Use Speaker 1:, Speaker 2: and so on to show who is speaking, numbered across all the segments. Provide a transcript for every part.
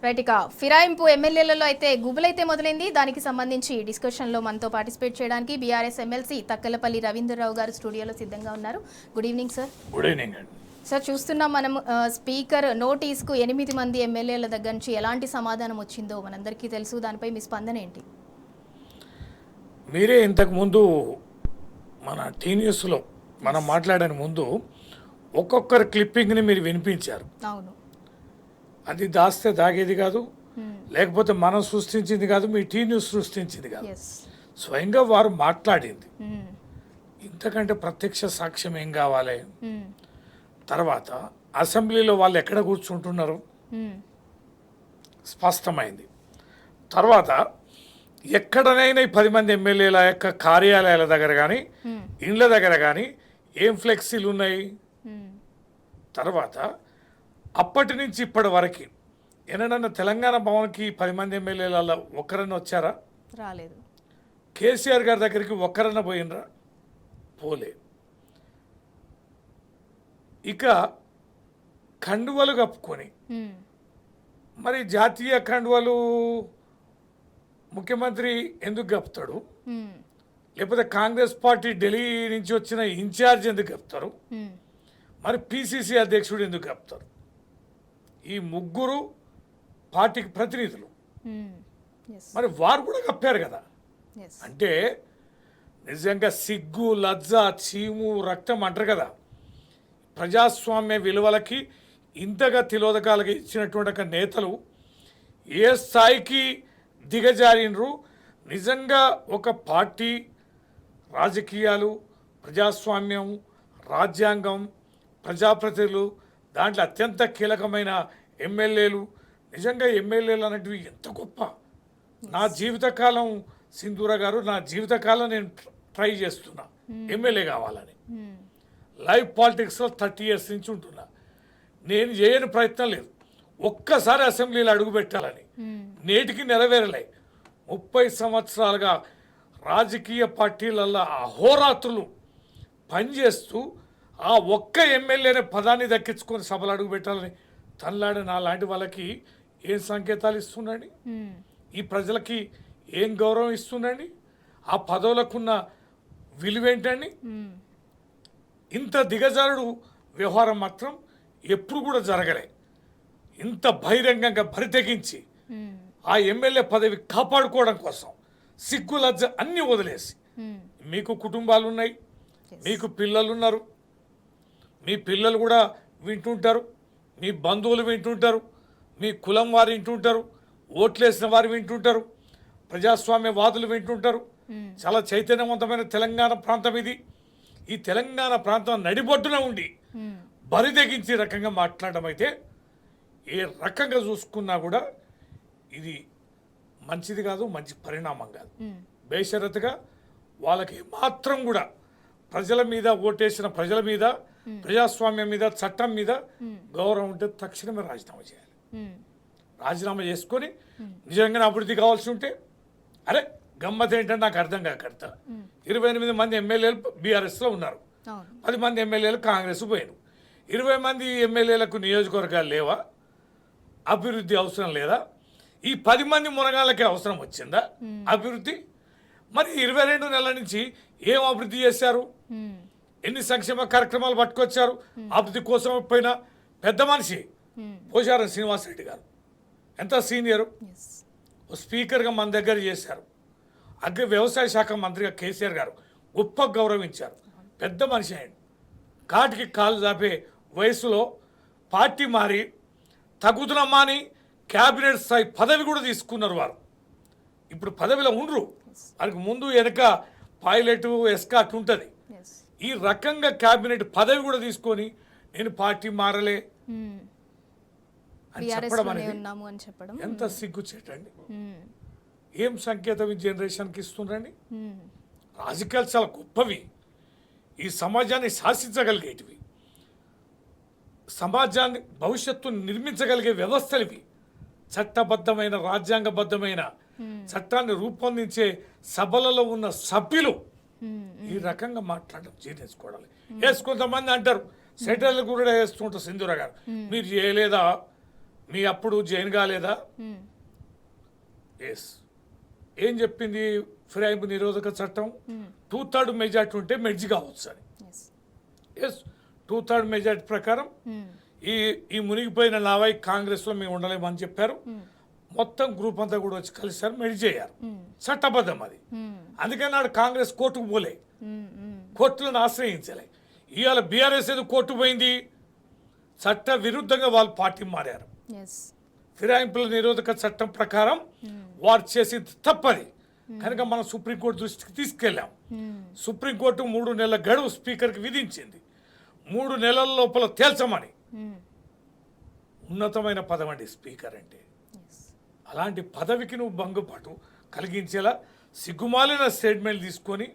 Speaker 1: Right. ఇక ఫిరాయింపు ఎమ్మెల్యేలలో అయితే గుబులైతే మొదలైంది. దానికి సంబంధించి డిస్కషన్లో మనతో పార్టిసిపేట్ చేయడానికి బీఆర్ఎస్ ఎమ్మెల్సీ తక్కలపల్లి రవీంద్రరావు గారు స్టూడియోలో సిద్ధంగా ఉన్నారు. Good evening sir.
Speaker 2: Good evening అండి.
Speaker 1: సార్, చూస్తున్నాం మనం స్పీకర్ నోటీస్కు 8 మంది ఎమ్మెల్యేల దగ్గర నుంచి ఎలాంటి సమాధానం వచ్చిందో మనందరికీ తెలుసు. దానిపై మీ స్పందన ఏంటి?
Speaker 2: మీరే ఇంతకుముందు మన టీన్యూస్లో మనం మాట్లాడిన ముందు ఒక్కొక్కరి క్లిప్పింగ్ని మీరు వినిపించారు.
Speaker 1: అవును.
Speaker 2: అది దాస్తే దాగేది కాదు, లేకపోతే మనం సృష్టించింది కాదు, మీ టీన్యూస్ సృష్టించింది కాదు, స్వయంగా వారు మాట్లాడింది. ఇంతకంటే ప్రత్యక్ష సాక్ష్యం ఏం కావాలి? తర్వాత అసెంబ్లీలో వాళ్ళు ఎక్కడ కూర్చుంటున్నారు స్పష్టమైంది. తర్వాత ఎక్కడనైనా ఈ 10 మంది ఎమ్మెల్యేల యొక్క కార్యాలయాల దగ్గర కానీ ఇండ్ల దగ్గర కానీ ఏం ఫ్లెక్సీలు ఉన్నాయి? తర్వాత అప్పటి నుంచి ఇప్పటి వరకు ఏనాడన్నా తెలంగాణ భవన్కి 10 మంది ఎమ్మెల్యేల ఒక్కరన్నా వచ్చారా?
Speaker 1: రాలేదు.
Speaker 2: కేసీఆర్ గారి దగ్గరికి ఒక్కరన్నా పోయినరా? పోలే. ఇక కండువలు కప్పుకొని మరి జాతీయ కండువలు ముఖ్యమంత్రి ఎందుకు కప్పుతాడు? లేకపోతే కాంగ్రెస్ పార్టీ ఢిల్లీ నుంచి వచ్చిన ఇన్ఛార్జ్ ఎందుకు కప్పుతారు? మరి పిసిసి అధ్యక్షుడు ఎందుకు కప్పుతారు? ఈ ముగ్గురు పార్టీకి ప్రతినిధులు. మరి వారు కూడా కప్పారు కదా. అంటే నిజంగా సిగ్గు, లజ్జ, చీము, రక్తం అంటారు కదా. ప్రజాస్వామ్య విలువలకి ఇంతగా తిలోదకాలుగా ఇచ్చినటువంటి నేతలు ఏ స్థాయికి దిగజారినరు? నిజంగా ఒక పార్టీ, రాజకీయాలు, ప్రజాస్వామ్యం, రాజ్యాంగం, ప్రజాప్రతినిధులు, దాంట్లో అత్యంత కీలకమైన ఎమ్మెల్యేలు, నిజంగా ఎమ్మెల్యేలు అనేటివి ఎంత గొప్ప. నా జీవితకాలం సింధూర గారు, నా జీవితకాలం నేను ట్రై చేస్తున్నా ఎమ్మెల్యే కావాలని. లైవ్ పాలిటిక్స్లో 30 years నుంచి ఉంటున్నా. నేను చేయని ప్రయత్నం లేదు. ఒక్కసారి అసెంబ్లీలో అడుగు పెట్టాలని నేటికి నెరవేరలే. 30 సంవత్సరాలుగా రాజకీయ పార్టీలల్లో అహోరాత్రులు పనిచేస్తూ ఆ ఒక్క ఎమ్మెల్యేనే పదాన్ని దక్కించుకొని సభలు అడుగు పెట్టాలని తనలాడే నా లాంటి వాళ్ళకి ఏం సంకేతాలు ఇస్తుండండి? ఈ ప్రజలకి ఏం గౌరవం ఇస్తుండండి? ఆ పదవులకున్న విలువేంటండి? ఇంత దిగజారుడు వ్యవహారం మాత్రం ఎప్పుడు కూడా జరగలే. ఇంత బహిరంగంగా బరితెగించి ఆ ఎమ్మెల్యే పదవి కాపాడుకోవడం కోసం సిగ్గు, లజ్జ అన్నీ వదిలేసి, మీకు కుటుంబాలు ఉన్నాయి, మీకు పిల్లలు ఉన్నారు, మీ పిల్లలు కూడా వింటుంటారు, మీ బంధువులు వింటుంటారు, మీ కులం వారు వింటుంటారు, ఓట్లేసిన వారు వింటుంటారు, ప్రజాస్వామ్యవాదులు వింటుంటారు. చాలా చైతన్యవంతమైన తెలంగాణ ప్రాంతం ఇది. ఈ తెలంగాణ ప్రాంతం నడిబొడ్డున ఉండి బరిదెగించి రకంగా మాట్లాడడం అయితే ఏ రకంగా చూసుకున్నా కూడా ఇది మంచిది కాదు, మంచి పరిణామం కాదు. బేషరతుగా వాళ్ళకి మాత్రం కూడా ప్రజల మీద, ఓటేసిన ప్రజల మీద, ప్రజాస్వామ్యం మీద, చట్టం మీద గౌరవం ఉంటే తక్షణమే రాజీనామా చేయాలి. రాజీనామా చేసుకొని నిజంగానే అభివృద్ధి కావాల్సి ఉంటే, అరే గమ్మత్ ఏంటంటే నాకు అర్థం కాకర్త 28 మంది ఎమ్మెల్యేలు బీఆర్ఎస్లో ఉన్నారు, 10 మంది ఎమ్మెల్యేలు కాంగ్రెస్ పోయారు. 20 మంది ఎమ్మెల్యేలకు నియోజకవర్గాలు లేవా? అభివృద్ధి అవసరం లేదా? ఈ 10 మంది మునగాళ్ళకి అవసరం వచ్చిందా అభివృద్ధి? మరి 22 నెలల నుంచి ఏం అభివృద్ధి చేశారు? ఎన్ని సంక్షేమ కార్యక్రమాలు పట్టుకొచ్చారు? అభివృద్ధి కోసం పోయిన పెద్ద మనిషి పోచారం శ్రీనివాసరెడ్డి గారు ఎంత సీనియరు, స్పీకర్గా మన దగ్గర చేశారు. వ్యవసాయ శాఖ మంత్రిగా కేసీఆర్ గారు గొప్ప గౌరవించారు. పెద్ద మనిషి ఆయన. కాటికి కాలు చాపే వయసులో పార్టీ మారి తగుదనమ్మా అని క్యాబినెట్ స్థాయి పదవి కూడా తీసుకున్నారు వారు. ఇప్పుడు పదవిలో ఉండరు. వారికి ముందు వెనక పైలట్, ఎస్కాట్ ఉంటుంది. ఈ రకంగా క్యాబినెట్ పదవి కూడా తీసుకొని నేను పార్టీ మారలే అని చెప్పడం అనేది ఎంత సిగ్గుచేటండి. ఏం సంకేతం ఈ జనరేషన్కి ఇస్తుండండి? రాజకీయాలు చాలా గొప్పవి, ఈ సమాజాన్ని శాసించగలిగేటివి, సమాజాన్ని భవిష్యత్తును నిర్మించగలిగే వ్యవస్థలు ఇవి. చట్టబద్ధమైన, రాజ్యాంగబద్ధమైన చట్టాన్ని రూపొందించే సభలలో ఉన్న సభ్యులు ఈ రకంగా మాట్లాడడం జీర్ణించుకోవడం. కొంతమంది అంటారు, సెటిల్ కూడా వేస్తుంటారు సింధూర గారు, మీరు చేయలేదా? మీ అప్పుడు జైన్ కాలేదా? ఎస్. ఏం చెప్పింది ఫిరాయింపు నిరోధక చట్టం? 2/3 మెజార్టీ ఉంటే మెర్జ్ కావచ్చు అని. ఎస్, 2/3 మెజార్టీ ప్రకారం ఈ మునిగిపోయిన లావై కాంగ్రెస్లో మేము ఉండలేమని చెప్పారు. మొత్తం గ్రూప్ అంతా కూడా వచ్చి కలిసారు, మెర్జ్ చేయారు. చట్టబద్ధం అది. అందుకని నాడు కాంగ్రెస్ కోర్టుకు పోలే, కోర్టులను ఆశ్రయించలే. ఇవాళ బీఆర్ఎస్ ఏదో కోర్టు పోయింది, చట్ట విరుద్ధంగా వాళ్ళు పార్టీ మారారు. ఫిరాయింపుల నిరోధక చట్టం ప్రకారం వారు చేసింది తప్పది కనుక మనం సుప్రీంకోర్టు దృష్టికి తీసుకెళ్ళాం. సుప్రీంకోర్టు 3 నెలల గడువు స్పీకర్కి విధించింది. 3 నెలల లోపల తేల్చమని. ఉన్నతమైన పదవి అండి స్పీకర్ అంటే. అలాంటి పదవికి నువ్వు భంగపాటు కలిగించేలా సిగ్గుమాలిన స్టేట్మెంట్ తీసుకొని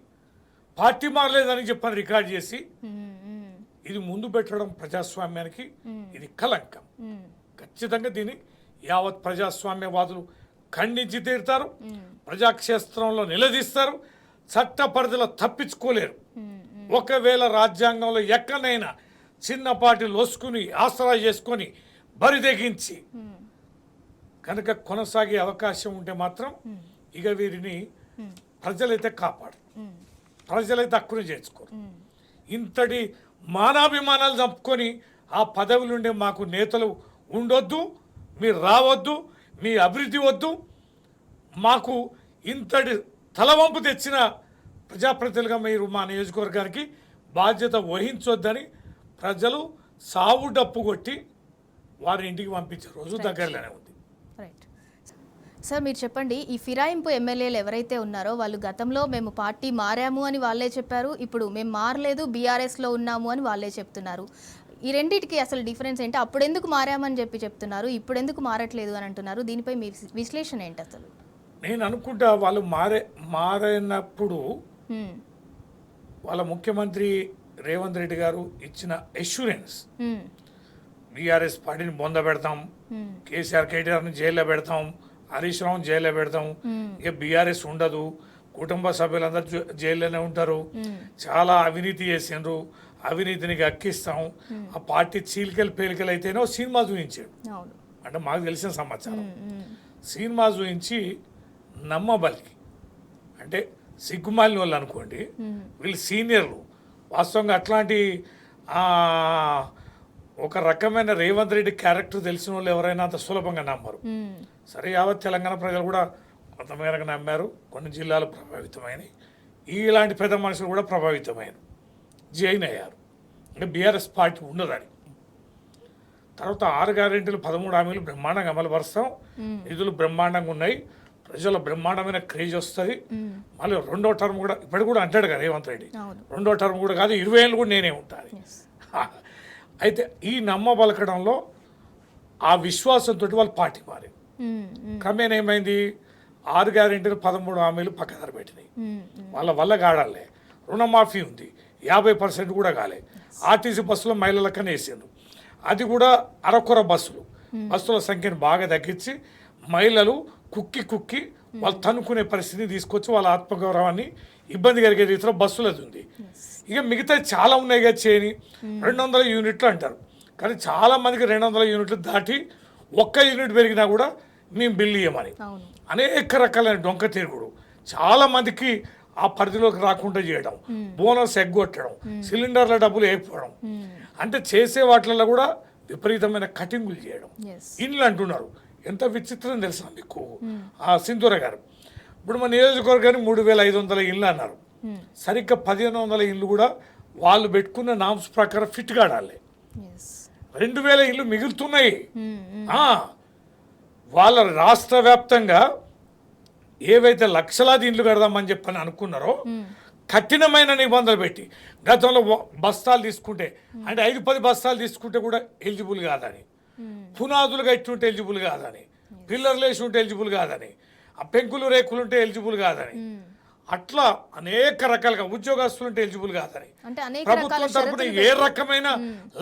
Speaker 2: పార్టీ మారలేదని చెప్పని రికార్డ్ చేసి ఇది ముందు పెట్టడం ప్రజాస్వామ్యానికి ఇది కలంకం. ఖచ్చితంగా దీన్ని యావత్ ప్రజాస్వామ్యవాదులు ఖండించి తీరుతారు, ప్రజాక్షేత్రంలో నిలదీస్తారు. చట్ట పరిధిలో తప్పించుకోలేరు. ఒకవేళ రాజ్యాంగంలో ఎక్కడైనా చిన్నపాటి లొసుకుని ఆసరా చేసుకొని బరిదెగించి కనుక కొనసాగే అవకాశం ఉంటే మాత్రం ఇక వీరిని ప్రజలైతే కాపాడరు, ప్రజలైతే హక్కుని చేర్చుకోరు. ఇంతటి మానాభిమానాలు చంపుకొని ఆ పదవులు ఉండే మాకు నేతలు ఉండొద్దు, మీరు రావద్దు, మీ అభివృద్ధి వద్దు, మాకు ఇంతటి తలవంపు తెచ్చిన ప్రజాప్రతినిధులుగా మీరు మా నియోజకవర్గానికి బాధ్యత వహించొద్దని ప్రజలు సావు డప్పు కొట్టి వారి ఇంటికి పంపించే రోజు దగ్గరలోనే ఉంది.
Speaker 1: రైట్ సార్, మీరు చెప్పండి, ఈ ఫిరాయింపు ఎమ్మెల్యేలు ఎవరైతే ఉన్నారో వాళ్ళు గతంలో మేము పార్టీ మారాము అని వాళ్ళే చెప్పారు, ఇప్పుడు మేము మారలేదు బీఆర్ఎస్లో ఉన్నాము అని వాళ్ళే చెప్తున్నారు. ఈ రెండింటికి అసలు డిఫరెన్స్ ఏంటి? అప్పుడు ఎందుకు మారామని చెప్తున్నారు, ఇప్పుడు ఎందుకు మారట్లేదు అని అంటున్నారు. దీనిపై మీ విశ్లేషణ ఏంటి అసలు?
Speaker 2: నేను అనుకుంటా వాళ్ళు మారినప్పుడు వాళ్ళ ముఖ్యమంత్రి రేవంత్ రెడ్డి గారు ఇచ్చిన అష్యూరెన్స్, బీఆర్ఎస్ పార్టీని బొంద పెడతాం, కేసీఆర్ కేటీఆర్ని జైల్లో పెడతాం, హరీష్ రావుని జైల్లో పెడతాం, ఇక బీఆర్ఎస్ ఉండదు, కుటుంబ సభ్యులందరూ జైల్లోనే ఉంటారు, చాలా అవినీతి చేసిండ్రు, అవినీతిని అక్కిస్తాం, ఆ పార్టీ చీలికలు పేలికలు అయితేనో సినిమా చూపించాడు. అంటే మాకు తెలిసిన సమాచారం సినిమా చూపించి నమ్మబలికి అంటే సిగ్గుమాలిన వాళ్ళు అనుకోండి, వీళ్ళు సీనియర్లు. వాస్తవంగా అట్లాంటి ఒక రకమైన రేవంత్ రెడ్డి క్యారెక్టర్ తెలిసిన వాళ్ళు ఎవరైనా అంత సులభంగా నమ్మరు. సరే, యావత్ తెలంగాణ ప్రజలు కూడా కొంతమేరకు నమ్మారు, కొన్ని జిల్లాలు ప్రభావితమైనవి, ఇలాంటి పెద్ద మనుషులు కూడా ప్రభావితమైనరు, జైన్ అయ్యారు. అంటే బీఆర్ఎస్ పార్టీ ఉండదని. తర్వాత 6 గ్యారెంటీలు 13 హామీలు బ్రహ్మాండంగా అమలుపరుస్తాం, నిధులు బ్రహ్మాండంగా ఉన్నాయి, ప్రజల బ్రహ్మాండమైన క్రేజ్ వస్తుంది. మళ్ళీ 2వ టర్మ్ కూడా ఇప్పటికి కూడా అంటాడు కదా రేవంత్ రెడ్డి, 2వ టర్మ్ కూడా కాదు 20 ఏళ్ళు కూడా నేనే ఉంటాను. అయితే ఈ నమ్మబలకడంలో ఆ విశ్వాసంతో వాళ్ళు పార్టీ మారి క్రమేణా ఏమైంది, 6 గ్యారెంటీలు 13 హామీలు పక్కదారి పెట్టినాయి. వాళ్ళ వల్ల కాడాలే. రుణమాఫీ ఉంది, 50% కూడా కాలే. ఆర్టీసీ బస్సులో మహిళలకనే వేసిండ్రు, అది కూడా అరకొర బస్సుల సంఖ్యను బాగా తగ్గించి మహిళలు కుక్కి వాళ్ళు తనుకునే పరిస్థితిని తీసుకొచ్చి వాళ్ళ ఆత్మగౌరవాన్ని ఇబ్బంది కలిగే రీతిలో బస్సులది ఉంది. ఇక మిగతా చాలా ఉన్నాయి కదా చేయని 200 యూనిట్లు అంటారు, కానీ చాలా మందికి 200 యూనిట్లు దాటి 1 యూనిట్ పెరిగినా కూడా మేము బిల్లు ఇవ్వమని అనేక రకాలైన డొంక తిరుగుడు, చాలా మందికి ఆ పరిధిలోకి రాకుండా చేయడం, బోనస్ ఎగ్గొట్టడం, సిలిండర్ల డబ్బులు వేయకపోవడం, అంటే చేసే వాటిల్లో కూడా విపరీతమైన కటింగులు చేయడం. ఇండ్లు అంటున్నారు, ఎంత విచిత్రం తెలుసా మీకు సింధూర గారు. ఇప్పుడు మన నియోజకవర్గానికి 3500 ఇళ్ళు అన్నారు, సరిగ్గా 1500 ఇళ్ళు కూడా వాళ్ళు పెట్టుకున్న నామ్స్ ప్రకారం ఫిట్ కాడాలి. 2000 ఇళ్ళు మిగులుతున్నాయి. వాళ్ళ రాష్ట్ర వ్యాప్తంగా ఏవైతే లక్షలాది ఇండ్లు కడదామని చెప్పని అనుకున్నారో కఠినమైన నిబంధనలు పెట్టి, గతంలో బస్తాలు తీసుకుంటే అంటే 5-10 బస్తాలు తీసుకుంటే కూడా ఎలిజిబుల్ కాదని, పునాదులుగా ఇట్టుంటే ఎలిజిబుల్ కాదని, పిల్లర్లు వేసి ఉంటే ఎలిజిబుల్ కాదని, ఆ పెంకులు రేకులు ఉంటే ఎలిజిబుల్ కాదని, అట్లా అనేక రకాలుగా ఉద్యోగస్తులు ఉంటే ఎలిజిబుల్ కాదని, ప్రభుత్వం తరపున ఏ రకమైన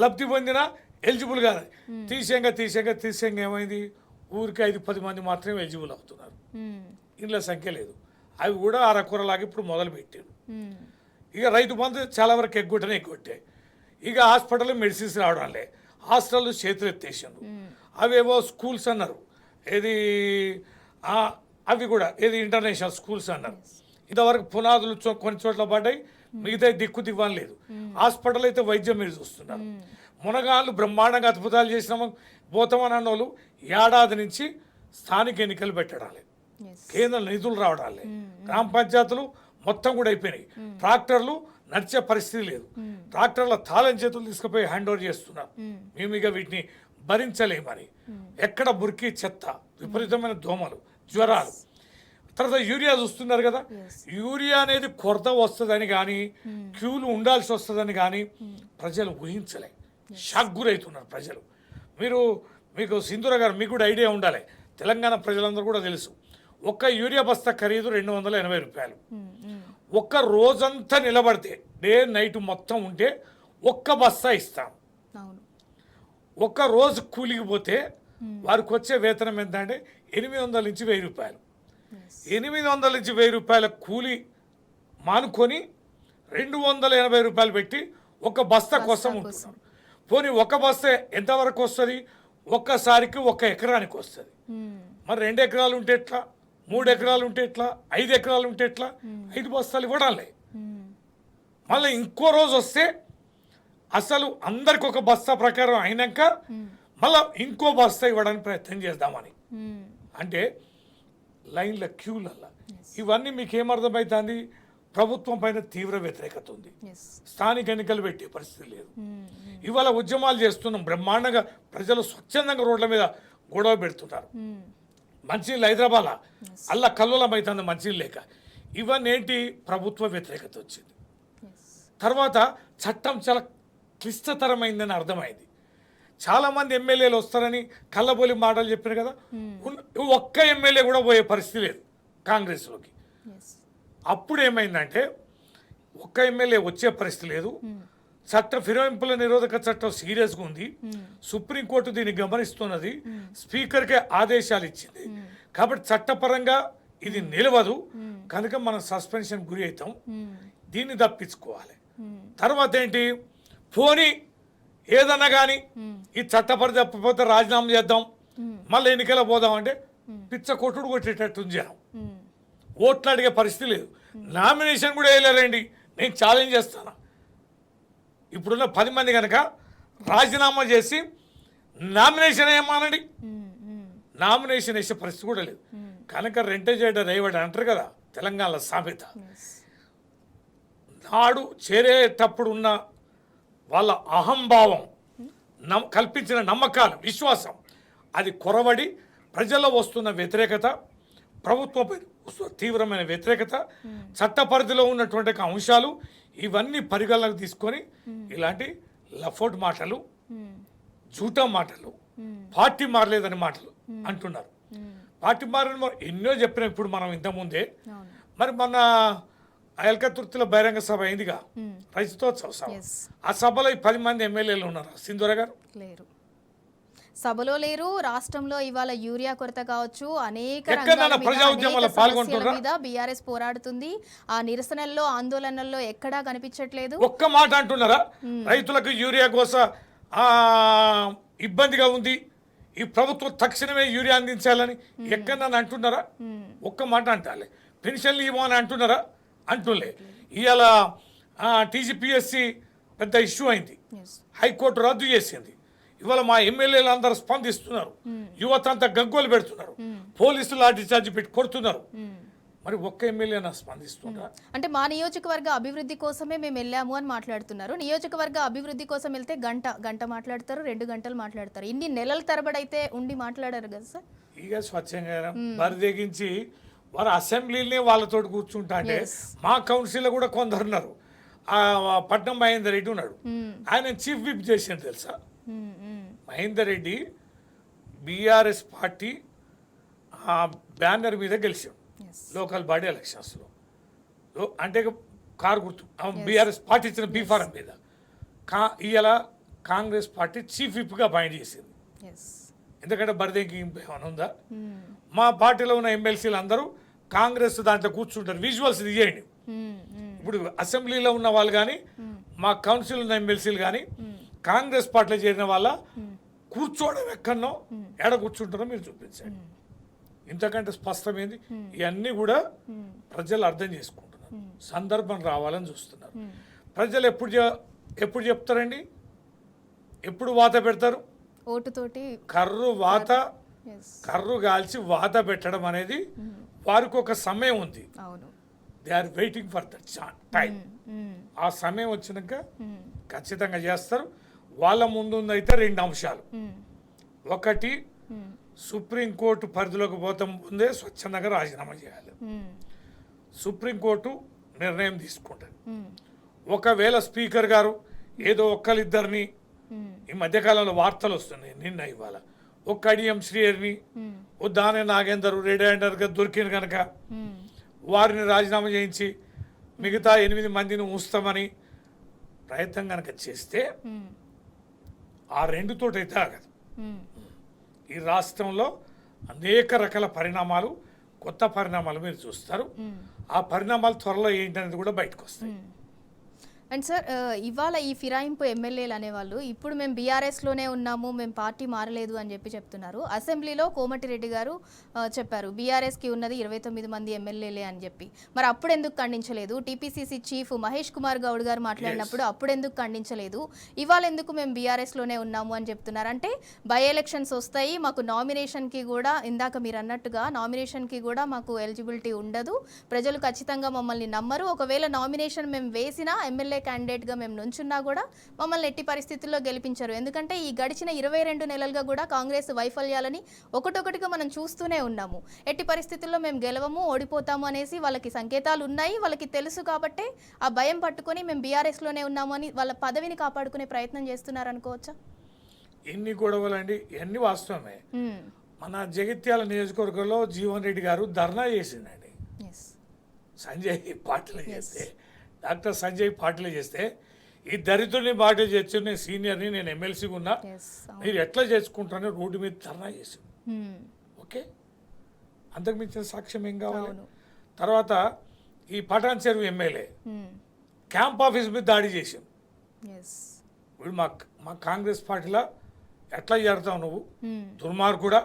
Speaker 2: లబ్ధి పొందినా ఎలిజిబుల్ కాదని తీసేయంగా ఏమైంది, ఊరికి 5-10 మంది మాత్రమే ఎలిజిబుల్ అవుతున్నారు. ఇండ్ల సంఖ్య లేదు. అవి కూడా అరకొరలాగా ఇప్పుడు మొదలు పెట్టారు. ఇక రైతు బంధు చాలా వరకు ఎగ్గొట్టాయి. ఇక హాస్పిటల్ మెడిసిన్స్ రావడం లే, హాస్టల్ చేతులు ఎత్తేసారు. అవేవో స్కూల్స్ అన్నారు, ఏది అవి కూడా ఏది ఇంటర్నేషనల్ స్కూల్స్ అన్నారు. ఇంతవరకు పునాదులు కొన్ని చోట్ల పడ్డాయి, మిగతా దిక్కు దివ్వని లేదు. హాస్పిటల్ అయితే వైద్యం మీరు చూస్తున్నారు. మునగాళ్ళు బ్రహ్మాండంగా అద్భుతాలు చేసినాము పోతామని అన్న వాళ్ళు ఏడాది నుంచి స్థానిక ఎన్నికలు పెట్టడాలి, కేంద్ర నిధులు రావడాలి, గ్రామ పంచాయతీలు మొత్తం కూడా అయిపోయినాయి. ట్రాక్టర్లు నడిచే పరిస్థితి లేదు, ట్రాక్టర్ల తాళం చేతులు తీసుకుపోయి హ్యాండ్ ఓవర్ చేస్తున్నారు. మేము ఇక వీటిని భరించలేమని. ఎక్కడ మురికి చెత్త, విపరీతమైన దోమలు, జ్వరాలు. తర్వాత యూరియా చూస్తున్నారు కదా, యూరియా అనేది కొరత వస్తుందని కానీ క్యూలు ఉండాల్సి వస్తుందని కానీ ప్రజలు ఊహించలే, షాక్ గురవుతున్నారు ప్రజలు. మీకు సింధూర గారు మీకు కూడా ఐడియా ఉండాలి, తెలంగాణ ప్రజలందరూ కూడా తెలుసు. ఒక్క యూరియా బస్తా ఖరీదు 280 రూపాయలు. ఒక్క రోజంతా నిలబడితే డే నైట్ మొత్తం ఉంటే ఒక్క బస్తా ఇస్తాం. ఒక్క రోజు కూలికి పోతే వారికి వచ్చే వేతనం ఎంత అంటే 800 నుంచి 1000 రూపాయలు. 800 నుంచి 1000 రూపాయల కూలి మానుకొని 280 రూపాయలు పెట్టి ఒక బస్తా కోసం ఉంటున్నారు. పోనీ ఒక బస్తా ఎంతవరకు వస్తుంది? ఒక్కసారికి 1 ఎకరానికి వస్తుంది. మరి 2 ఎకరాలు ఉంటే ఎట్లా, 3 ఎకరాలు ఉంటే ఎట్లా, 5 ఎకరాలు ఉంటే ఎట్లా? 5 బస్తాలు ఇవ్వడాలే. మళ్ళీ ఇంకో రోజు వస్తే అసలు అందరికి ఒక బస్తా ప్రకారం అయినాక మళ్ళీ ఇంకో బస్తా ఇవ్వడానికి ప్రయత్నం చేద్దామని. అంటే లైన్ల క్యూలల్లా ఇవన్నీ మీకు ఏమర్థమవుతుంది? ప్రభుత్వం పైన తీవ్ర వ్యతిరేకత ఉంది. స్థానిక ఎన్నికలు పెట్టే పరిస్థితి లేదు. ఇవాళ ఉద్యమాలు చేస్తున్నాం బ్రహ్మాండంగా, ప్రజలు స్వచ్ఛందంగా రోడ్ల మీద గొడవ పెడుతున్నారు. మంచినీళ్ళు హైదరాబాద్ అల్లా కల్లోలం అవుతుంది మంచినీళ్ళు లేక. ఇవన్నీ ఏంటి? ప్రభుత్వ వ్యతిరేకత వచ్చింది. తర్వాత చట్టం చాలా క్లిష్టతరమైందని అర్థమైంది. చాలామంది ఎమ్మెల్యేలు వస్తారని కళ్ళబోలి మాటలు చెప్పారు కదా, ఒక్క ఎమ్మెల్యే కూడా పోయే పరిస్థితి లేదు కాంగ్రెస్లోకి. అప్పుడు ఏమైందంటే ఒక్క ఎమ్మెల్యే వచ్చే పరిస్థితి లేదు. ఫిరాయింపుల నిరోధక చట్టం సీరియస్గా ఉంది. సుప్రీంకోర్టు దీన్ని గమనిస్తున్నది, స్పీకర్కే ఆదేశాలు ఇచ్చింది. కాబట్టి చట్టపరంగా ఇది నిలవదు కనుక మనం సస్పెన్షన్ గురి అవుతాం, దీన్ని తప్పించుకోవాలి. తర్వాత ఏంటి? పోనీ ఏదన్నా కానీ ఈ చట్టపరి తప్పిపోతే రాజీనామా చేద్దాం, మళ్ళీ ఎన్నికల పోదాం అంటే పిచ్చ కొట్టుడు కొట్టేటట్టు జనం. ఓట్లు అడిగే పరిస్థితి లేదు. నామినేషన్ కూడా వేయలేరండి. నేను ఛాలెంజ్ చేస్తాను, ఇప్పుడున్న 10 మంది కనుక రాజీనామా చేసి నామినేషన్ ఏమానండి, నామినేషన్ వేసే పరిస్థితి కూడా లేదు. కనుక రెంటే చేయడం రేవడి అంటారు కదా తెలంగాణలో సామెత. నాడు చేరేటప్పుడు ఉన్న వాళ్ళ అహంభావం, కల్పించిన నమ్మకాలు, విశ్వాసం అది కొరవడి ప్రజల్లో వస్తున్న వ్యతిరేకత, ప్రభుత్వంపై తీవ్రమైన వ్యతిరేకత, చట్ట పరిధిలో ఉన్నటువంటి అంశాలు ఇవన్నీ పరిగణనకు తీసుకొని ఇలాంటి లఫోట్ మాటలు, జూటా మాటలు, పార్టీ మారలేదని మాటలు అంటున్నారు. పార్టీ మారని ఎన్నో చెప్పిన ఇప్పుడు మనం ఇంతకుముందే. మరి మన ఎల్కతుర్తిలో బహిరంగ సభ అయిందిగా, రైతుతోత్సవ సభ. ఆ సభలో 10 మంది ఎమ్మెల్యేలు ఉన్నారు. సింధూర గారు
Speaker 1: లేరు, సభలో లేరు. రాష్ట్రంలో ఇవాళ యూరియా కొరత కావచ్చు, అనేక
Speaker 2: పాల్గొంటున్నారు
Speaker 1: మీద బీఆర్ఎస్ పోరాడుతుంది. ఆ నిరసనల్లో, ఆందోళనల్లో ఎక్కడా కనిపించట్లేదు.
Speaker 2: ఒక్క మాట అంటున్నారా? రైతులకు యూరియా కోసం ఇబ్బందిగా ఉంది, ఈ ప్రభుత్వం తక్షణమే యూరియా అందించాలని ఎక్కడన్నా అంటున్నారా? ఒక్క మాట అంటాలి. పెన్షన్లు ఇవ్వమని అంటున్నారా? అంటులే. ఇవాళ టీజీపీఎస్సీ పెద్ద ఇష్యూ అయింది, హైకోర్టు రద్దు చేసింది. ఇవాళ మా ఎమ్మెల్యేలు అందరూ స్పందిస్తున్నారు, యువత అంతా గగ్గోలు పెడుతున్నారు, పోలీసులు లాఠీ చార్జీ పెట్టి కొడుతున్నారు. మరి ఒక్క ఎమ్మెల్యేనా స్పందిస్తున్నారు?
Speaker 1: అంటే మా నియోజకవర్గ అభివృద్ధి కోసమే మేము వెళ్ళాము అని మాట్లాడుతున్నారు. నియోజకవర్గ అభివృద్ధి కోసం వెళ్తే గంట మాట్లాడతారు, 2 గంటలు మాట్లాడతారు. ఇన్ని నెలల తరబడి అయితే ఉండి మాట్లాడారు కదా సార్.
Speaker 2: ఇక స్వచ్ఛంగా బరిదెగించి వారు అసెంబ్లీనే వాళ్ళతో కూర్చుంటా అంటే మా కౌన్సిల్లో కూడా కొందరు ఉన్నారు. పట్నం మహేందర్ రెడ్డి ఉన్నాడు, ఆయన చీఫ్ విప్ చేసింది తెలుసా. Mahender Reddy BRS party banner మీద గెలిచాడు లోకల్ బాడీ ఎలక్షన్స్లో. అంటే కారు గుర్తు బీఆర్ఎస్ పార్టీ ఇచ్చిన బీఫారం మీద ఇవాళ కాంగ్రెస్ పార్టీ చీఫ్ విప్గా అపాయింట్ చేసింది. ఎందుకంటే బరిదేకి ఏమైనా ఉందా? మా పార్టీలో ఉన్న ఎమ్మెల్సీలు అందరూ కాంగ్రెస్ దాంట్లో కూర్చుంటారు. విజువల్స్ తీయండి. ఇప్పుడు అసెంబ్లీలో ఉన్న వాళ్ళు కానీ మా కౌన్సిల్ ఉన్న ఎమ్మెల్సీలు కానీ కాంగ్రెస్ పార్టీలో చేరిన వాళ్ళ కూర్చోవడం ఎక్కడనో ఎడ కూర్చుంటారో మీరు చూపించండి. ఇంతకంటే స్పష్టమైంది ఇవన్నీ కూడా ప్రజలు అర్థం చేసుకుంటున్నారు. సందర్భం రావాలని చూస్తున్నారు. ప్రజలు ఎప్పుడు చెప్తారండి, ఎప్పుడు వాత పెడతారు?
Speaker 1: ఓటుతోటి.
Speaker 2: కర్రు కాల్చి వాత పెట్టడం అనేది వారికి ఒక సమయం ఉంది.
Speaker 1: అవును,
Speaker 2: they are waiting for that time. ఆ సమయం వచ్చినాక ఖచ్చితంగా చేస్తారు. వాళ్ళ ముందుందైతే 2 అంశాలు. ఒకటి, సుప్రీంకోర్టు పరిధిలోకి పోతే ముందే స్వచ్ఛందంగా రాజీనామా చేయాలి. సుప్రీంకోర్టు నిర్ణయం తీసుకుంటుంది. ఒకవేళ స్పీకర్ గారు ఏదో ఒక్కరిద్దరిని, ఈ మధ్యకాలంలో వార్తలు వస్తున్నాయి, నిన్న ఇవాళ ఒక కడియం శ్రీహరిని, ఓ దానే నాగేందర్ రెడ్ హ్యాండర్గా దొరికిన కనుక వారిని రాజీనామా చేయించి మిగతా 8 మందిని ఉంచుతామని ప్రయత్నం కనుక చేస్తే ఆ 2తోటైతే ఆగదు. ఈ రాష్ట్రంలో అనేక రకాల పరిణామాలు, కొత్త పరిణామాలు మీరు చూస్తారు. ఆ పరిణామాలు త్వరలో ఏంటనేది కూడా బయటకు వస్తాయి.
Speaker 1: అండ్ సార్, ఇవాళ ఈ ఫిరాయింపు ఎమ్మెల్యేలు అనేవాళ్ళు ఇప్పుడు మేము బీఆర్ఎస్లోనే ఉన్నాము, మేము పార్టీ మారలేదు అని చెప్తున్నారు. అసెంబ్లీలో కోమటిరెడ్డి గారు చెప్పారు బీఆర్ఎస్కి ఉన్నది 29 మంది ఎమ్మెల్యేలే అని చెప్పి. మరి అప్పుడెందుకు ఖండించలేదు? టీపీసీసీ చీఫ్ మహేష్ కుమార్ గౌడ్ గారు మాట్లాడినప్పుడు అప్పుడెందుకు ఖండించలేదు? ఇవాళ ఎందుకు మేము బీఆర్ఎస్లోనే ఉన్నాము అని చెప్తున్నారు? అంటే బై ఎలక్షన్స్ వస్తాయి, మాకు నామినేషన్కి కూడా, ఇందాక మీరు అన్నట్టుగా నామినేషన్కి కూడా మాకు ఎలిజిబిలిటీ ఉండదు, ప్రజలు ఖచ్చితంగా మమ్మల్ని నమ్మరు, ఒకవేళ నామినేషన్ మేము వేసినా ఎమ్మెల్యే క్యాండిడేట్గా మేము నుంచున్నా కూడా మమ్మల్ని ఎట్టి పరిస్థితుల్లో గెలిపించరు. ఎందుకంటే ఈ గడిచిన 22 నెలలుగా కూడా కాంగ్రెస్ వైఫల్యాలని ఒకటొకటిగా మనం చూస్తూనే ఉన్నాము. ఎట్టి పరిస్థితుల్లో మేము గెలవము, ఓడిపోతాము అనేసి వాళ్ళకి సంకేతాలు ఉన్నాయి, వాళ్ళకి తెలుసు. కాబట్టి ఆ భయం పట్టుకొని మేము బీఆర్ఎస్లోనే ఉన్నాము అని వాళ్ళ పదవిని కాపాడుకునే ప్రయత్నం చేస్తున్నారు అనుకోవచ్చా?
Speaker 2: ఎన్ని గొడవలండి, ఎన్ని వాస్తవమే. మన జగిత్యాల నియోజకవర్గంలో జీవన్ రెడ్డి గారు ధర్నా చేసిందండి. సంజయ్ పాటిల్ చేస్తే, డాక్టర్ సంజయ్ పాటిల్ చేస్తే, ఈ దరిద్రుని పాటిల్ చేసి నేను సీనియర్ని, నేను ఎమ్మెల్సీగా ఉన్నా, మీరు ఎట్లా చేసుకుంటారని రోడ్డు మీద ధర్నా చేసి, ఓకే, అంతకు మించిన సాక్ష్యం ఏం కావాలి? తర్వాత ఈ పటాన్ చెరువు ఎమ్మెల్యే క్యాంప్ ఆఫీస్ మీద దాడి చేసాం. వీడు మా కాంగ్రెస్ పార్టీలో ఎట్లా చేరుతావు నువ్వు, దుర్మార్గుడా,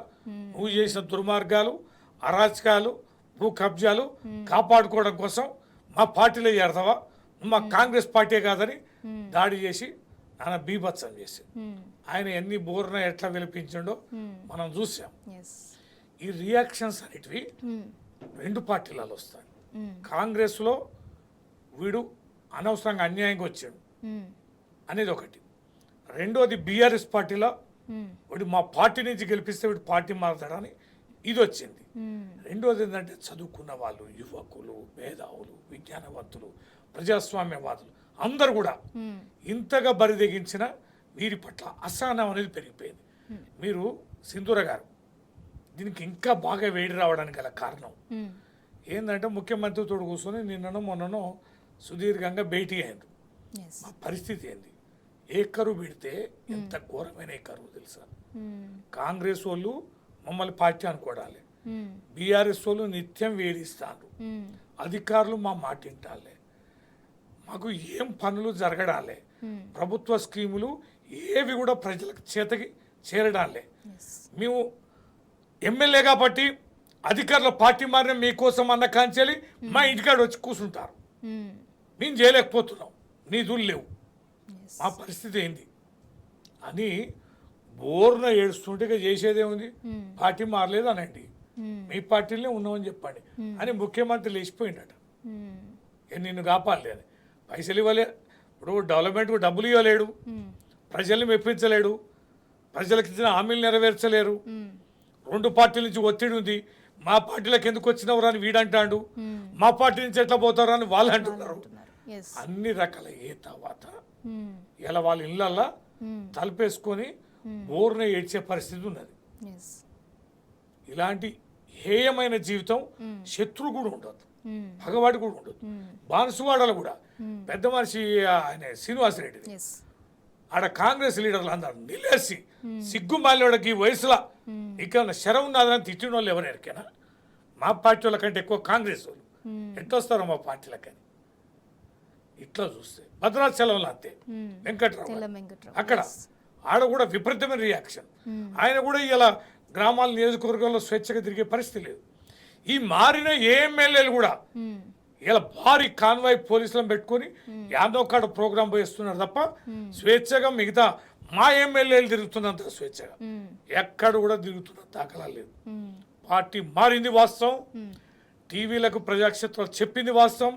Speaker 2: నువ్వు చేసిన దుర్మార్గాలు, అరాచకాలు, భూ కబ్జాలు కాపాడుకోవడం కోసం మా పార్టీలో చేరతావా, మా కాంగ్రెస్ పార్టీ కాదని దాడి చేసి ఆయన బీభత్సం చేసి ఆయన ఎన్ని బోర్న ఎట్లా విలిపించిండో మనం చూసాం. ఈ రియాక్షన్స్ అనేటివి 2 పార్టీలలో వస్తాయి. కాంగ్రెస్లో వీడు అనవసరంగా అన్యాయంగా వచ్చాడు అనేది ఒకటి. రెండోది బీఆర్ఎస్ పార్టీలో వీడు మా పార్టీ నుంచి గెలిపిస్తే వీడు పార్టీ మారుతాడని ఇది వచ్చింది. రెండోది ఏంటంటే చదువుకున్న వాళ్ళు, యువకులు, మేధావులు, విజ్ఞానవంతులు, ప్రజాస్వామ్యవాదులు అందరు కూడా ఇంతగా బరిదెగించిన వీరి పట్ల అసహనం అనేది పెరిగిపోయింది. మీరు సింధూర గారు దీనికి ఇంకా బాగా వేడి రావడానికి గల కారణం ఏంటంటే ముఖ్యమంత్రితో కూర్చొని నిన్ననో మొన్ననో సుదీర్ఘంగా భేటీ అయ్యారు. మా పరిస్థితి ఏంది, ఏ కరువు పెడితే ఎంత ఘోరమైన ఏ కరువు తెలుసా? కాంగ్రెస్ వాళ్ళు మమ్మల్ని పార్టీ అనుకోవాలి, బీఆర్ఎస్ వాళ్ళు నిత్యం వేధిస్తారు, అధికారులు మా మాట వింటాలే, మాకు ఏం పనులు జరగడాలే, ప్రభుత్వ స్కీములు ఏవి కూడా ప్రజలకు చేతకి చేరడాలే. మేము ఎమ్మెల్యే కాబట్టి అధికారుల పార్టీ మారిన మీకోసం అన్న కాంచెలి మా ఇంటికాడ వచ్చి కూర్చుంటారు, మేము చేయలేకపోతున్నాం, నిధులు లేవు, మా పరిస్థితి ఏంది అని బోర్న ఏడుస్తుంటే చేసేదే ఉంది, పార్టీ మారలేదు అనండి, మీ పార్టీలోనే ఉన్నామని చెప్పండి అని ముఖ్యమంత్రి లేచిపోయిందట. నిన్ను కాపాడలే అని పైసలు ఇవ్వలే, ఇప్పుడు డెవలప్మెంట్కు డబ్బులు ఇవ్వలేడు, ప్రజల్ని మెప్పించలేడు, ప్రజలకు ఇచ్చిన హామీలు నెరవేర్చలేరు, 2 పార్టీల నుంచి ఒత్తిడి ఉంది, మా పార్టీలకు ఎందుకు వచ్చినవరు అని వీడంటాడు, మా పార్టీ నుంచి ఎట్లా పోతారు అని వాళ్ళు అంటున్నారు. అన్ని రకాల ఏ తర్వాత ఇలా వాళ్ళ ఇళ్ళల్లో తలుపేసుకొని బోర్న ఏడ్చే పరిస్థితి ఉన్నది. ఇలాంటి హేయమైన జీవితం శత్రువు కూడా ఉండదు, పగవాడి కూడా ఉండదు. బాన్సువాడలు కూడా పెద్ద మనిషి ఆయన శ్రీనివాసరెడ్డి ఆడ కాంగ్రెస్ లీడర్లు అందరూ నిలేసి సిగ్గు మాలేవాడికి ఈ వయసులో ఇక్కడ శరం ఉన్నదని తిట్టిన వాళ్ళు ఎవరికైనా మా పార్టీ వాళ్ళ కంటే ఎక్కువ కాంగ్రెస్ వాళ్ళు ఎట్లా వస్తారో మా పార్టీలకని. ఇట్లా చూస్తే భద్రాచలంలో అంతే, వెంకట్రావు అక్కడ ఆడ కూడా విపరీతమైన రియాక్షన్. ఆయన కూడా ఇలా గ్రామాల నియోజకవర్గంలో స్వేచ్ఛగా తిరిగే పరిస్థితి లేదు. ఈ మారిన ఏ ఎమ్మెల్యేలు కూడా ఇలా భారీ కాన్వాయ్ పోలీసులను పెట్టుకొని యాదో కాడ ప్రోగ్రాం పోయిస్తున్నారు తప్ప స్వేచ్ఛగా మిగతా మా ఎమ్మెల్యేలు తిరుగుతున్నంత స్వేచ్ఛగా ఎక్కడ కూడా తిరుగుతున్న దాఖలాలు లేదు. పార్టీ మారింది వాస్తవం, టీవీలకు ప్రజాక్షేత్రాలు చెప్పింది వాస్తవం,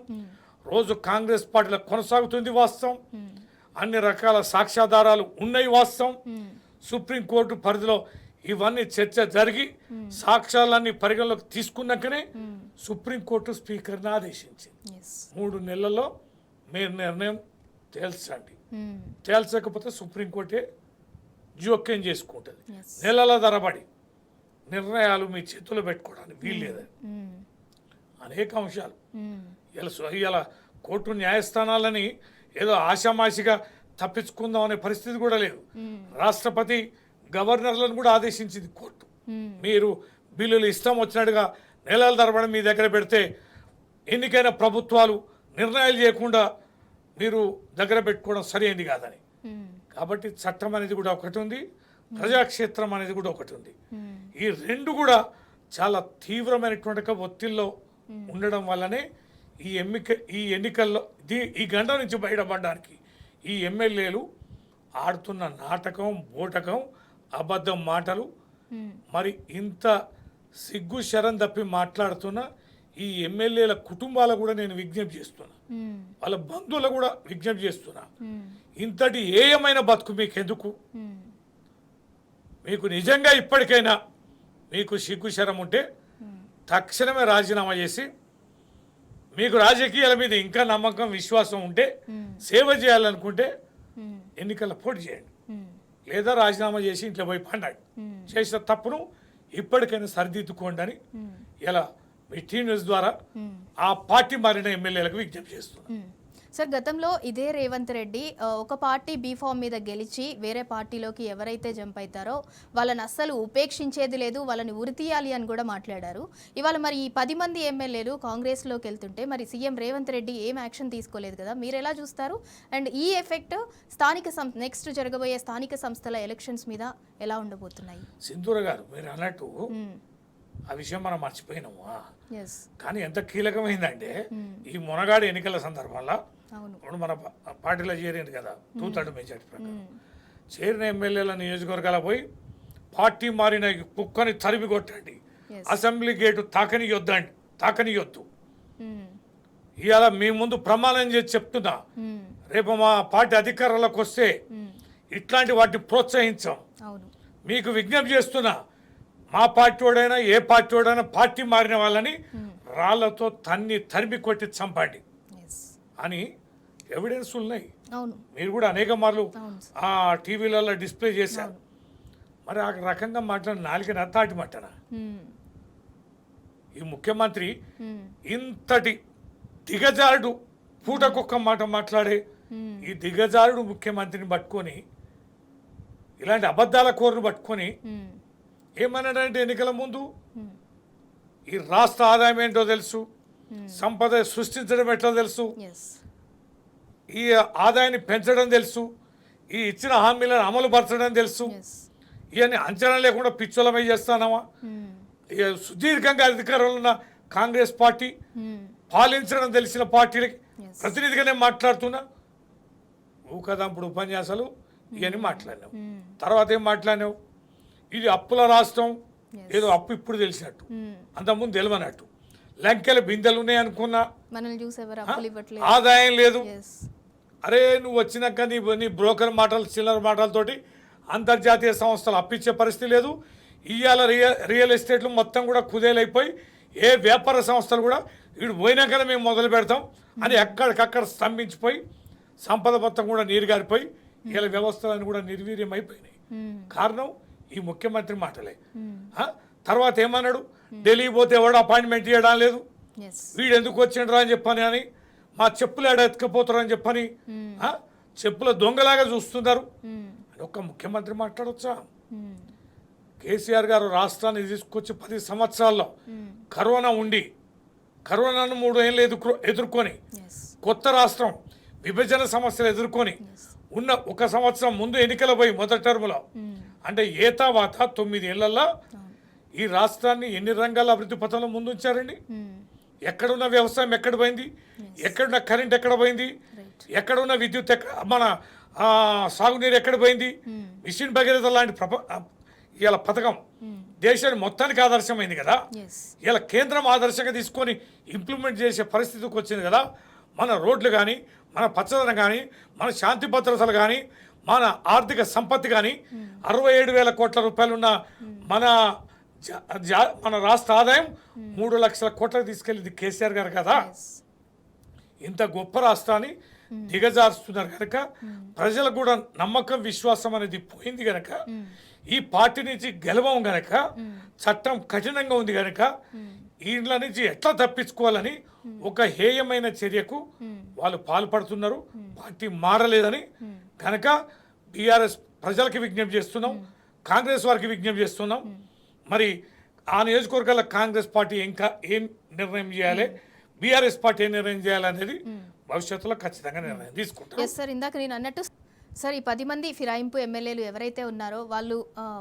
Speaker 2: రోజు కాంగ్రెస్ పార్టీలో కొనసాగుతుంది వాస్తవం, అన్ని రకాల సాక్ష్యాధారాలు ఉన్నాయి వాస్తవం. సుప్రీంకోర్టు పరిధిలో ఇవన్నీ చర్చ జరిగి సాక్ష్యాలన్నీ పరిగణలోకి తీసుకున్నాకనే సుప్రీంకోర్టు స్పీకర్ని ఆదేశించింది 3 నెలల్లో మీరు నిర్ణయం తేల్చండి, తేల్చకపోతే సుప్రీంకోర్టే జోక్యం చేసుకుంటుంది. నెలల తరబడి నిర్ణయాలు మీ చేతుల్లో పెట్టుకోవడానికి వీల్లేదని అనేక అంశాలు ఇలా కోర్టు న్యాయస్థానాలని ఏదో ఆషామాషిగా తప్పించుకుందాం అనే పరిస్థితి కూడా లేదు. రాష్ట్రపతి గవర్నర్లను కూడా ఆదేశించింది కోర్టు. మీరు బిల్లులు ఇష్టం వచ్చినట్టుగా నెలల తరబడి మీ దగ్గర పెడితే ఎన్నికైన ప్రభుత్వాలు నిర్ణయాలు చేయకుండా మీరు దగ్గర పెట్టుకోవడం సరైనది కాదని. కాబట్టి చట్టం అనేది కూడా ఒకటి ఉంది, ప్రజాక్షేత్రం అనేది కూడా ఒకటి ఉంది. ఈ రెండు కూడా చాలా తీవ్రమైనటువంటి ఒత్తిడిలో ఉండడం వల్లనే ఈ ఎన్నికల్లో ఈ గంట నుంచి బయటపడడానికి ఈ ఎమ్మెల్యేలు ఆడుతున్న నాటకం, బోటకం, అబద్ధం మాటలు, మరి ఇంత సిగ్గు శరం తప్పి మాట్లాడుతున్న ఈ ఎమ్మెల్యేల కుటుంబాలకు కూడా నేను విజ్ఞప్తి చేస్తున్నా, వాళ్ళ బంధువులకు కూడా విజ్ఞప్తి చేస్తున్నా, ఇంతటి ఏయమైన బతుకు మీకెందుకు? మీకు నిజంగా ఇప్పటికైనా మీకు సిగ్గు శరం ఉంటే తక్షణమే రాజీనామా చేసి, మీకు రాజకీయాల మీద ఇంకా నమ్మకం, విశ్వాసం ఉంటే, సేవ చేయాలనుకుంటే ఎన్నికల్లో పోటీ చేయండి, లేదా రాజీనామా చేసి ఇంట్లో పోయి పండండి. చేసిన తప్పును ఇప్పటికైనా సరిదిద్దుకోండి అని ఇలా మీ టీ న్యూస్ ద్వారా ఆ పార్టీ మారిన ఎమ్మెల్యేలకు విజ్ఞప్తి చేస్తున్నాను.
Speaker 1: సార్, గతంలో ఇదే రేవంత్ రెడ్డి ఒక పార్టీ బీఫామ్ మీద గెలిచి వేరే పార్టీలోకి ఎవరైతే జంప్ అవుతారో వాళ్ళని అస్సలు ఉపేక్షించేది లేదు, వాళ్ళని ఉరితీయాలి అని కూడా మాట్లాడారు. ఇవాళ మరి ఈ 10 మంది ఎమ్మెల్యేలు కాంగ్రెస్లోకి వెళ్తుంటే మరి సీఎం రేవంత్ రెడ్డి ఏం యాక్షన్ తీసుకోలేదు కదా, మీరు ఎలా చూస్తారు? అండ్ ఈ ఎఫెక్ట్ నెక్స్ట్ జరగబోయే స్థానిక సంస్థల ఎలక్షన్స్ మీద ఎలా ఉండబోతున్నాయి?
Speaker 2: సింధూర గారు, మీరు అన్నట్టు ఆ విషయం మనం మర్చిపోయినాము. కానీ ఎంత కీలకమైందంటే ఈ మునగాడు ఎన్నికల సందర్భంలో ఇప్పుడు మన పార్టీలో చేరింది కదా 2/3 మెజార్టీ ప్రకారం చేరిన ఎమ్మెల్యేల నియోజకవర్గాల పోయి పార్టీ మారిన కుక్కని తరిమి కొట్టండి, అసెంబ్లీ గేటు తాకనియొద్దు. ఇవాళ మీ ముందు ప్రమాణం చేసి చెప్తున్నా, రేపు మా పార్టీ అధికారంలోకి వస్తే ఇట్లాంటి వాటిని ప్రోత్సహించాం. మీకు విజ్ఞప్తి చేస్తున్నా, మా పార్టీ వాడైనా ఏ పార్టీ వాడైనా పార్టీ మారిన వాళ్ళని రాళ్లతో తరిమి కొట్టి చంపండి అని ఎవిడెన్స్ ఉన్నాయి. మీరు కూడా అనేక మార్లు ఆ టీవీలలో డిస్ప్లే చేశారు. మరి ఆ రకంగా మాట్లాడిన నాలుగు తాటి మట్టన ఈ ముఖ్యమంత్రి ఇంతటి దిగజారుడు పూటకొక్క మాట మాట్లాడే ఈ దిగజారుడు ముఖ్యమంత్రిని పట్టుకొని, ఇలాంటి అబద్ధాల కోరును పట్టుకొని ఏమన్నాడంటే ఎన్నికల ముందు ఈ రాష్ట్ర ఆదాయం ఏంటో తెలుసు, సంపద సృష్టించడం ఎట్లా తెలుసు, ఈ ఆదాయాన్ని పెంచడం తెలుసు, ఈ ఇచ్చిన హామీలను అమలు పరచడం తెలుసు. ఇవన్నీ అంచనా లేకుండా పిచ్చోళమై చేస్తానమా? సుదీర్ఘంగా అధికారంలో ఉన్న కాంగ్రెస్ పార్టీ పాలించడం తెలిసిన పార్టీలకి ప్రతినిధిగానే మాట్లాడుతున్నా. ఊకదంపుడు ఉపన్యాసాలు ఇవన్నీ మాట్లాడినావు. తర్వాత ఏం మాట్లాడినావు? ఇది అప్పుల రాష్ట్రం, ఏదో అప్పు ఇప్పుడు తెలిసినట్టు, అంతకుముందు తెలియనట్టు, లంకెల బిందెలు ఉన్నాయి అనుకున్నా, ఆదాయం లేదు. అరే నువ్వు వచ్చినాక నీ బ్రోకర్ మాటలు, చిల్లర మాటలతోటి అంతర్జాతీయ సంస్థలు అప్పించే పరిస్థితి లేదు. ఇవాళ రియల్ ఎస్టేట్లు మొత్తం కూడా కుదేలైపోయి ఏ వ్యాపార సంస్థలు కూడా వీడు పోయినాకనే మేము మొదలు పెడతాం అని ఎక్కడికక్కడ స్తంభించిపోయి సంపద మొత్తం కూడా నీరు గారిపోయి ఇలా వ్యవస్థలన్నీ కూడా నిర్వీర్యం అయిపోయినాయి. కారణం ఈ ముఖ్యమంత్రి మాటలే. తర్వాత ఏమన్నాడు? ఢిల్లీ పోతే ఎవడు అపాయింట్మెంట్ ఇవ్వడం లేదు, వీడు ఎందుకు వచ్చిండ్రా అని చెప్పని, అని మా చెప్పులు ఏడ ఎత్తుకపోతారని చెప్పని చెప్పుల దొంగలాగా చూస్తున్నారు అని ఒక్క ముఖ్యమంత్రి మాట్లాడొచ్చా? కేసీఆర్ గారు రాష్ట్రాన్ని తీసుకొచ్చి 10 సంవత్సరాల్లో కరోనా ఉండి, కరోనాను 3 ఏళ్ళు ఎదుర్కొని, కొత్త రాష్ట్రం విభజన సమస్యలు ఎదుర్కొని ఉన్న 1 సంవత్సరం ముందు ఎన్నికల పోయి మొదటి టర్ములో అంటే ఏ తర్వాత 9 ఏళ్లలో ఈ రాష్ట్రాన్ని ఎన్ని రంగాల అభివృద్ధి పథంలో ముందుంచారండి? ఎక్కడున్న వ్యవసాయం ఎక్కడ పోయింది, ఎక్కడున్న కరెంట్ ఎక్కడ పోయింది, ఎక్కడున్న విద్యుత్ మన సాగునీరు ఎక్కడ పోయింది, మిషన్ భగీరథ లాంటి ఇలా పథకం దేశాన్ని మొత్తానికి ఆదర్శమైంది కదా. ఇలా కేంద్రం ఆదర్శంగా తీసుకొని ఇంప్లిమెంట్ చేసే పరిస్థితికి వచ్చింది కదా. మన రోడ్లు కానీ, మన పచ్చదనం కానీ, మన శాంతి భద్రతలు కానీ, మన ఆర్థిక సంపత్తి కానీ 67,000 కోట్ల రూపాయలున్న మన రాష్ట్ర ఆదాయం 3 లక్షల కోట్లకు తీసుకెళ్ళింది కేసీఆర్ గారు కదా. ఇంత గొప్ప రాష్ట్రాన్ని దిగజారుస్తున్నారు కనుక ప్రజలకు కూడా నమ్మకం విశ్వాసం అనేది పోయింది కనుక ఈ పార్టీ నుంచి గెలవం గనక చట్టం కఠినంగా ఉంది కనుక వీళ్ళ నుంచి ఎట్లా తప్పించుకోవాలని ఒక హేయమైన చర్యకు వాళ్ళు పాల్పడుతున్నారు. పార్టీ మారలేదని కనుక బీఆర్ఎస్ ప్రజలకి విజ్ఞప్తి చేస్తున్నాం, కాంగ్రెస్ వారికి విజ్ఞప్తి చేస్తున్నాం. మరి ఆ నియోజకవర్గాల కాంగ్రెస్ పార్టీ ఇంకా ఏం నిర్ణయం చేయాలి, బీఆర్ఎస్ పార్టీ ఏం నిర్ణయం చేయాలనేది భవిష్యత్తులో ఖచ్చితంగా నిర్ణయం తీసుకుంటాం.
Speaker 1: సార్, ఇందాక నేను అన్నట్టు సార్, ఈ 10 మంది ఫిరాయింపు ఎమ్మెల్యేలు ఎవరైతే ఉన్నారో వాళ్ళు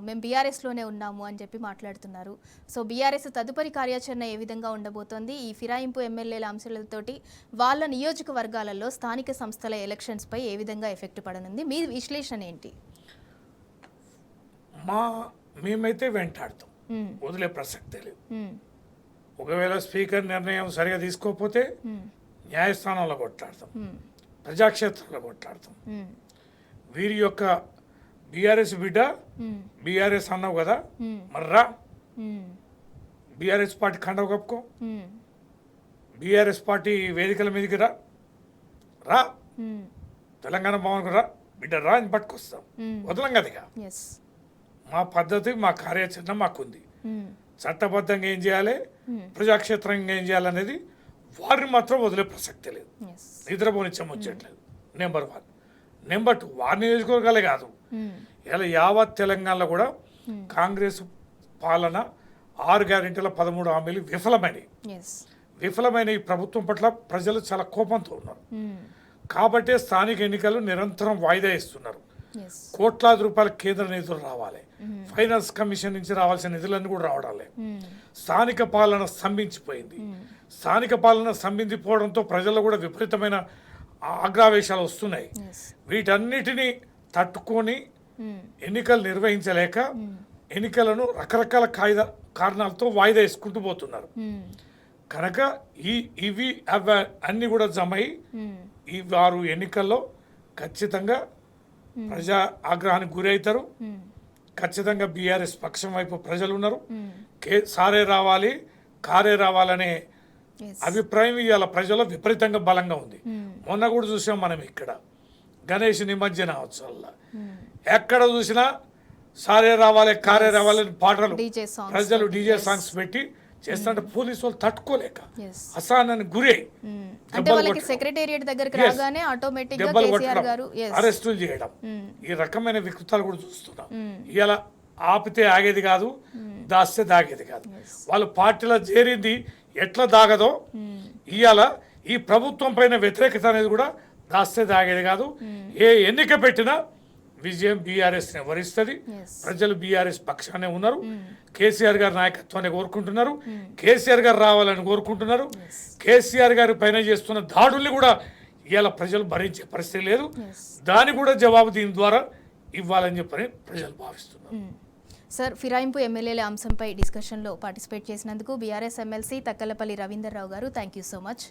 Speaker 1: మేము బీఆర్ఎస్లోనే ఉన్నాము అని చెప్పి మాట్లాడుతున్నారు. సో బీఆర్ఎస్ తదుపరి కార్యాచరణ ఏ విధంగా ఉండబోతోంది, ఈ ఫిరాయింపు ఎమ్మెల్యేల అంశాలతోటి వాళ్ళ నియోజకవర్గాలలో స్థానిక సంస్థల ఎలక్షన్స్పై ఏ విధంగా ఎఫెక్ట్ పడనుంది, మీ విశ్లేషణ ఏంటి?
Speaker 2: మేమైతే వెంటాడుతాం, వదిలే ప్రసక్తే లేదు. ఒకవేళ స్పీకర్ నిర్ణయం సరిగా తీసుకోకపోతే న్యాయస్థానంలో కొట్లాడతాం, ప్రజాక్షేత్రంలో కొట్లాడతాం. వీరి యొక్క బీఆర్ఎస్ బిడ్డ బీఆర్ఎస్ అన్నావు కదా, మర్రా బీఆర్ఎస్ పార్టీ కండవ కప్పుకో, బీఆర్ఎస్ పార్టీ వేదికల మీదకి రా తెలంగాణ భవన్కు రా బిడ్డ, రా అని పట్టుకొస్తాం, వదలం కదిగా. మా పద్ధతి, మా కార్యాచరణ మాకుంది. చట్టబద్ధంగా ఏం చేయాలి, ప్రజాక్షేత్రంగా ఏం చేయాలనేది వారిని మాత్రం వదిలే ప్రసక్తే లేదు, నిద్రపోనిచ్చం వచ్చేట్లేదు. నెంబర్ 1. నెంబర్ 2, వారి నియోజకవర్గాలే కాదు, ఇలా యావత్ తెలంగాణలో కూడా కాంగ్రెస్ పాలన 6 గ్యారెంటీల 13 హామీలు విఫలమైన ఈ ప్రభుత్వం పట్ల ప్రజలు చాలా కోపంతో ఉన్నారు. కాబట్టే స్థానిక ఎన్నికలు నిరంతరం వాయిదా ఇస్తున్నారు. కోట్లాది రూపాయల కేంద్ర నిధులు రావాలి, ఫైనాన్స్ కమిషన్ నుంచి రావాల్సిన నిధులన్నీ కూడా రావడాలి. స్థానిక పాలన స్తంభించిపోయింది. స్థానిక పాలన స్తంభించిపోవడంతో ప్రజల్లో కూడా విపరీతమైన ఆగ్రావేశాలు వస్తున్నాయి. వీటన్నిటినీ తట్టుకొని ఎన్నికలు నిర్వహించలేక ఎన్నికలను రకరకాల కారణాలతో వాయిదా వేసుకుంటూ పోతున్నారు. కనుక ఇవి అన్నీ కూడా జమై ఈ వారు ఎన్నికల్లో ఖచ్చితంగా ప్రజా ఆగ్రహానికి గురవుతారు. ఖచ్చితంగా బీఆర్ఎస్ పక్షం వైపు ప్రజలు ఉన్నారు. సారే రావాలి, కారే రావాలనే అభిప్రాయం ఇవాళ ప్రజల్లో విపరీతంగా బలంగా ఉంది. మొన్న కూడా చూసాం మనం ఇక్కడ గణేష్ నిమజ్జన ఉత్సవాల్లో ఎక్కడ చూసినా సారే రావాలి, కారే రావాలని పాటలు ప్రజలు డీజే సాంగ్స్ పెట్టి చేస్తుంటే పోలీసు వాళ్ళు తట్టుకోలేక అసహనానికి గురై అరెస్టులు చేయడం, ఈ రకమైన వికృతాలు కూడా చూస్తున్నాం. ఇలా ఆపితే ఆగేది కాదు, దాస్తే దాగేది కాదు. వాళ్ళు పార్టీలో చేరింది ఎట్లా దాగదో ఇవాళ ఈ ప్రభుత్వం పైన వ్యతిరేకత అనేది కూడా దాస్తే దాగేది కాదు. ఏ ఎన్నిక పెట్టినా విజయం బీఆర్ఎస్ని వరిస్తుంది. ప్రజలు బీఆర్ఎస్ పక్షానే ఉన్నారు. కేసీఆర్ గారి నాయకత్వాన్ని కోరుకుంటున్నారు, కేసీఆర్ గారు రావాలని కోరుకుంటున్నారు. కేసీఆర్ గారి పైన చేస్తున్న దాడుల్ని కూడా ఇవాళ ప్రజలు భరించే పరిస్థితి లేదు. దాని కూడా జవాబు దీని ద్వారా ఇవ్వాలని చెప్పని ప్రజలు భావిస్తున్నారు.
Speaker 1: సార్, ఫిరాయింపు ఎమ్మెల్యేల అంశంపై డిస్కషన్లో పార్టిసిపేట్ చేసినందుకు బీఆర్ఎస్ ఎమ్మెల్సీ తక్కలపల్లి రవీందర్ రావు గారు థ్యాంక్ యూ సో మచ్.